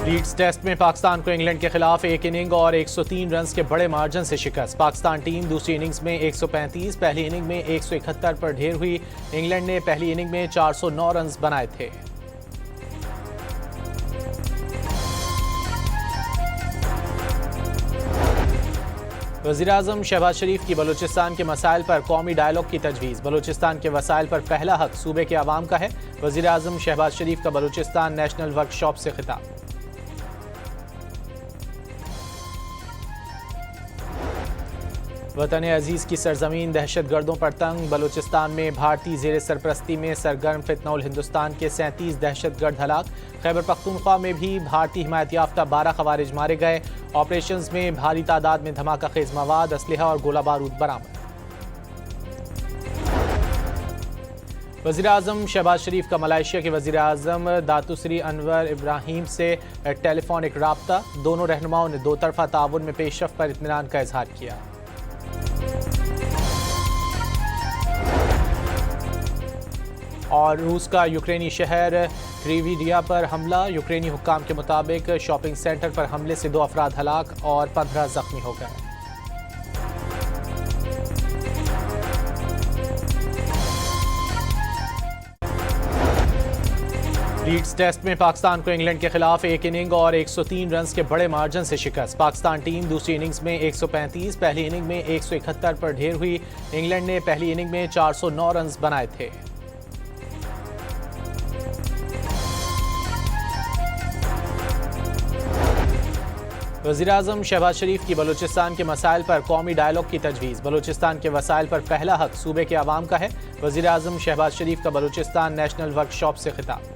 Leeds test में पाकिस्तान को England के खिलाफ एक इनिंग और 103 रन के बड़े मार्जिन से शिकस्त। पाकिस्तान टीम दूसरी इनिंग्स में 135, पहली इनिंग में 171 पर ढेर हुई। इंग्लैंड ने पहली इनिंग में 409 रन बनाए थे। वज़ीर-ए-आज़म शहबाज शरीफ की बलूचिस्तान के मसाइल पर कौमी डायलॉग की तजवीज़। बलूचिस्तान के वसाइल पर पहला हक सूबे के अवाम का है। वज़ीर-ए-आज़म शहबाज शरीफ का बलूचिस्तान नेशनल वर्कशॉप से खिताब। वतन अजीज़ की सरजमीन दहशत गर्दों पर तंग। बलूचिस्तान में भारतीय ज़ेर सरपरस्ती में सरगर्म फितनउल हिंदुस्तान के 37 दहशत गर्द हलाक। खैबर पख्तूनख्वा में भी भारतीय हिमायत याफ्ता 12 खवारिज मारे गए। ऑपरेशंस में भारी तादाद में धमाका खेज मवाद, असलहा और गोला बारूद बरामद। वज़ीर-ए-आज़म शहबाज शरीफ का मलेशिया के वज़ीर-ए-आज़म दातुश्री अनवर इब्राहीम से टेलीफोनिक राब्ता। दोनों रहनुमाओं ने दो तरफ़ा ताउन में पेशरफ़्त पर इत्मीनान का इजहार किया। और रूस का यूक्रेनी शहर क्रीविडिया पर हमला। यूक्रेनी हुक्काम के मुताबिक शॉपिंग सेंटर पर हमले से 2 अफराद हलाक और 15 जख्मी हो गए। लीड्स टेस्ट में पाकिस्तान को इंग्लैंड के खिलाफ एक इनिंग और 103 रन के बड़े मार्जिन से शिकस्त। पाकिस्तान टीम दूसरी इनिंग्स में 135, पहली इनिंग में 171 पर ढेर हुई। इंग्लैंड ने पहली इनिंग में 409 रन बनाए थे। वज़ीर-ए-आज़म शहबाज शरीफ की बलूचिस्तान के मसाइल पर कौमी डायलॉग की तजवीज़। बलूचिस्तान के वसाइल पर पहला हक सूबे के अवाम का है। वज़ीर-ए-आज़म शहबाज शरीफ का बलूचिस्तान नेशनल वर्कशॉप से खिताब।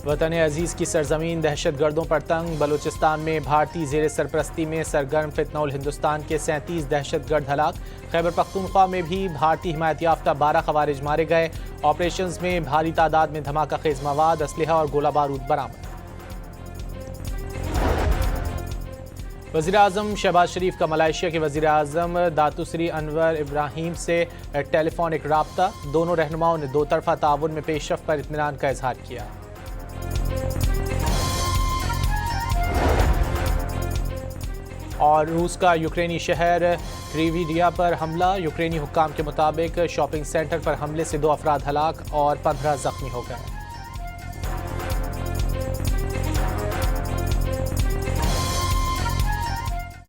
वतन अजीज़ की सरजमीन दहशत गर्दों पर तंग। बलूचिस्तान में भारतीय ज़ेर सरपरस्ती में सरगर्म फितनउल हिंदुस्तान के 37 दहशत गर्द हलाक। खैबर पख्तूनख्वा में भी भारतीय हिमायत याफ्ता 12 खवारिज मारे गए। ऑपरेशंस में भारी तादाद में धमाका खेज मवाद, असलहा और गोला बारूद बरामद। वज़ीर-ए-आज़म शहबाज शरीफ का मलेशिया के वज़ीर-ए-आज़म दातुश्री अनवर इब्राहीम से टेलीफोनिक राब्ता। दोनों रहनुमाओं ने दो तरफ़ा ताउन में पेशरफ़्त पर इत्मीनान का इजहार किया। और रूस का यूक्रेनी शहर क्रीविडिया पर हमला। यूक्रेनी हुक्काम के मुताबिक शॉपिंग सेंटर पर हमले से 2 अफराद हलाक और 15 जख्मी हो गए।